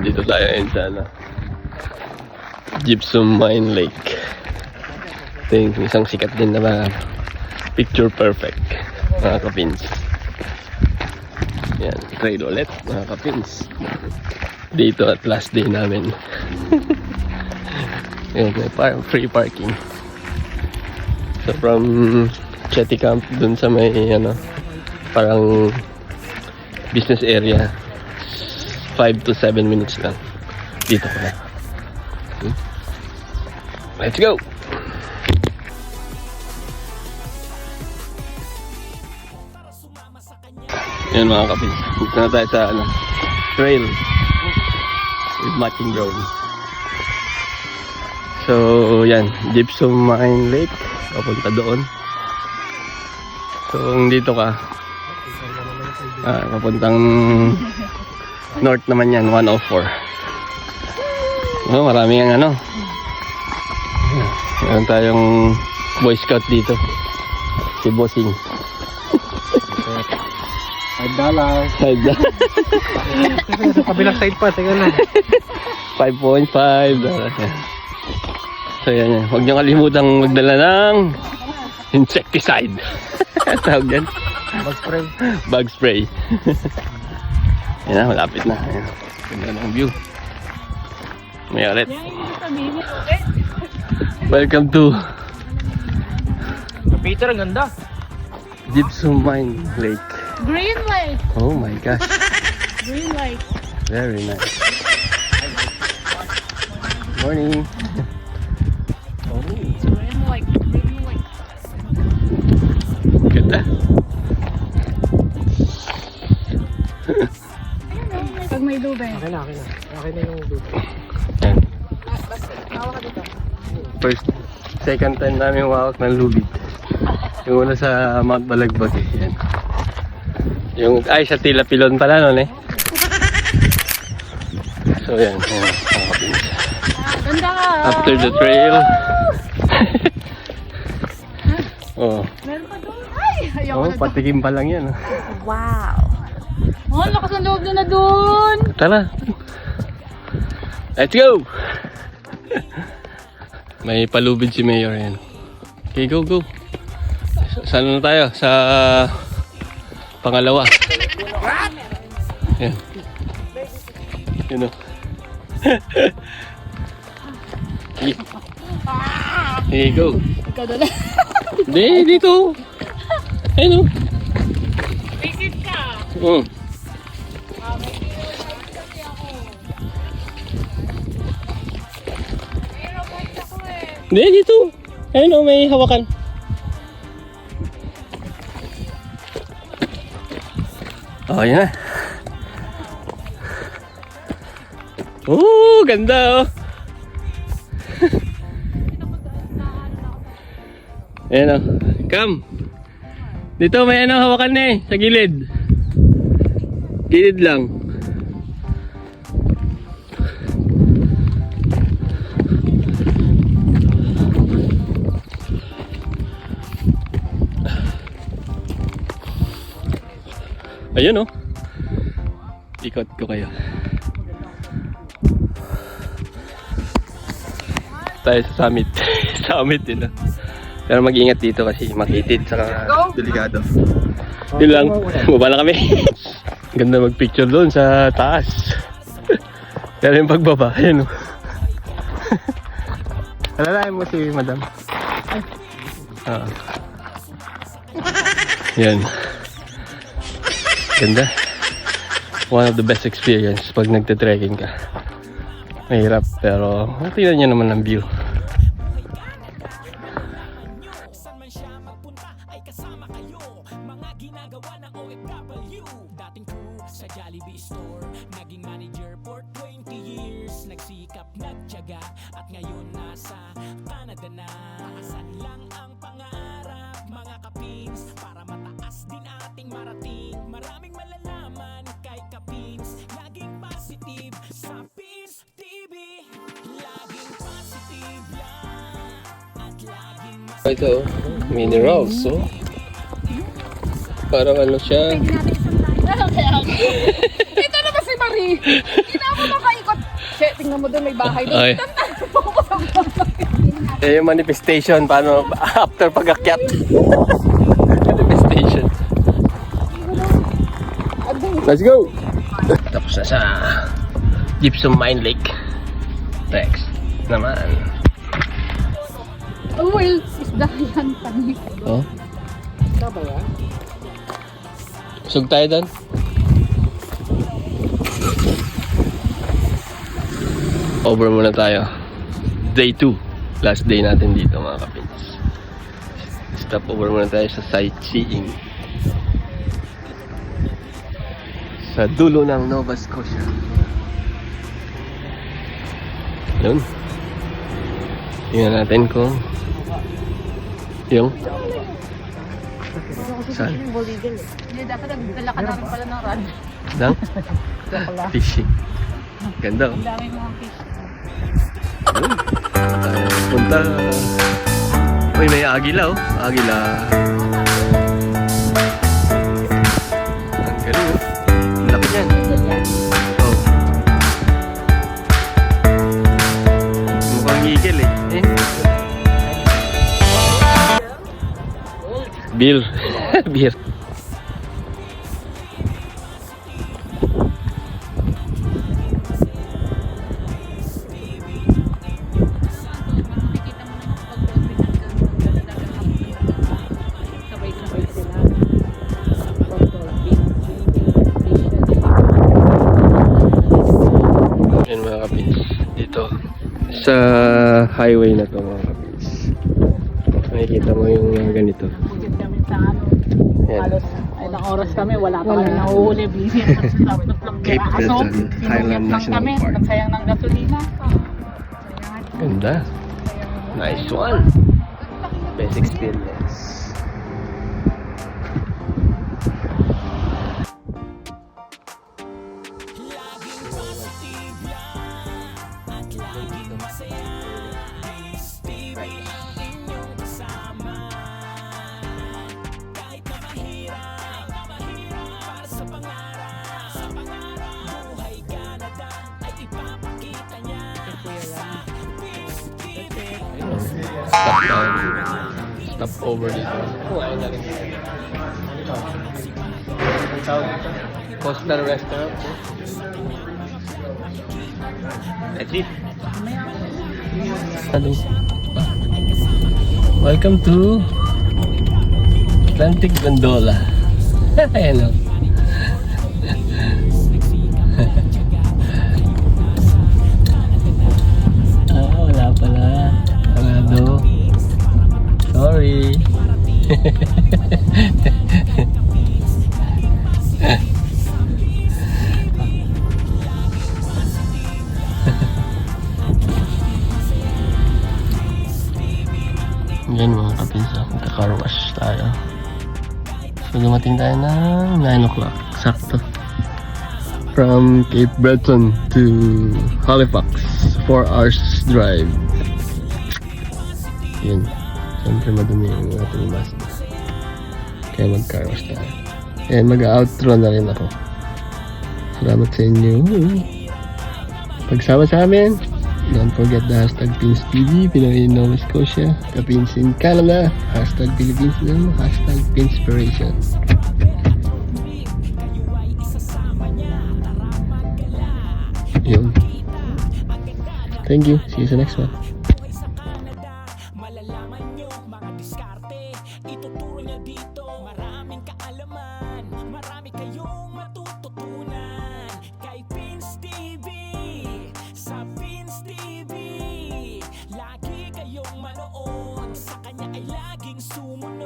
Dito tayo ngayon sa Gypsum Mine Lake. Ito yung isang sikat din na picture perfect, mga kapins. Yan, trail ulit, mga kapins. Dito at last day namin. Yan, may free parking. So from Chetty Camp dun sa may parang business area, 5 to 7 minutes lang. Dito ko na. Let's go! Yan mga kapis. Dito na tayo sa trail with matching drone. So yan, Gypsum Mine Lake. Papunta doon. So kung dito ka, papuntang north naman yan, 104. Maraming ang meron tayong Boy Scout dito, si Bossing. $5. Sa kabilang side pa, teka lang. $5.5. So yan yan, huwag niyo kalimutang magdala ng insecticide. Tawag yan? Bug spray. Bug spray. Yan na, malapit na. Ayan. Ganda ng view. May ulit. Welcome to Peter, ang ganda. Gypsum Mine Lake. Green Lake. Oh my gosh. Green Lake. Very nice. Morning. Green Lake. Green Lake. Ganda. Pag may lubeng. Okay na. Okay na yung dulo. Yan. Hawa ka dito. Second time namin wawak ng lubid. Yung una sa Mount Balagbag eh. Yan. Yung sa Tila Pilon pala noon eh. So yan. Ganda ka. After the trail. Oh. Meron pa doon. Ay! Ayaw Oh, na doon. patikim pa lang yan. Wow. Oh, lakas ang loob na doon. Tara. Let's go! May palubid si Mayor yan. Okay, go. Saan na tayo? Sa pangalawa. Yan. Yun o. Okay, go. Ikaw doon. Hindi, dito. Ayun o. Visit ka. Hindi, dito. Ayun o, may hawakan. Oh, yan na. Oh, ganda oh. Ayan o. Come. Dito may hawakan na eh. Sa gilid. Gilid lang. Ayun oh. Ikot ko kayo. Tayo sa summit. Summit din oh. Pero mag-ingat dito kasi makitid saka delikado. Yun lang. Baba na kami. Ganda mag-picture doon sa taas. Pero yung pagbaba, ayun oh. Alalayan mo si madam. Yan. Ganda. One of the best experience pag nagte-trekking ka. Mahirap pero tingnan nyo naman ang view. Ito, minerals, so parang ano siya. Ito na ba si Marie? Hindi na ako makaikot tingnan mo doon, may bahay doon. Okay. Eh, yung manifestation, paano after pag-akyat? Manifestation. Let's go! Tapos na sa Gypsum Mine Lake. Next naman. Oh, well, isda yan, panik. Oh, Tama yan? sug tayo doon. Over muna tayo. Day 2. Last day natin dito mga kapins. Stop over muna tayo sa sightseeing. Sa dulo ng Nova Scotia. Yun. Tingnan natin kung yung saan? Hindi, dapat nagdala ka namin pala ng rod. Dang? Fishing. Ganda. Ang dami mga fish. Yun. Tayo punta. Uy, may agila oh. Agila. Ang galing oh. Ang laki yan. Oh. Mukhang eagle eh. Beer. Beer. Sabay-sabay sila. Yan mga kapins. Dito. Sa highway na to mga kapins. Makikita mo yung mga ganito. Bukit kami sa ano. Yan. Halos ilang oras kami, wala pa kami nahuhuli. Busy ang Cape Breton Highland National kami, Park. nagsayang ng gasolina. Ganda. Nice one. Best experience. Stop over dito. Kumain na rin. Coastal Restaurant. That's it. Hello. Welcome to Atlantic Gondola. Hello. Wala pala. Sarado. Sorry. Yan mga kapinsa, magka-car wash tayo. So dumating tayo ng 9 o'clock, sakto. From Cape Breton to Halifax, 4 hours drive. Yun, siyempre madumi yung ating Mazda. Kaya mag-car wash tayo. And mag-outro na rin ako. Salamat sa inyo. Pagsama sa amin. Don't forget the hashtag Pins TV, Pinoy in Nova Scotia, Kapins in Canada, hashtag Philippines Now, hashtag Pinspiration. Yun. Thank you. See you sa next one. Malalaman nyo mga diskarte, ituturo niya dito. Maraming kaalaman, marami kayong matututunan. Kay Pins TV, sa Pins TV, lagi kayong manood. Sa kanya ay laging sumunod.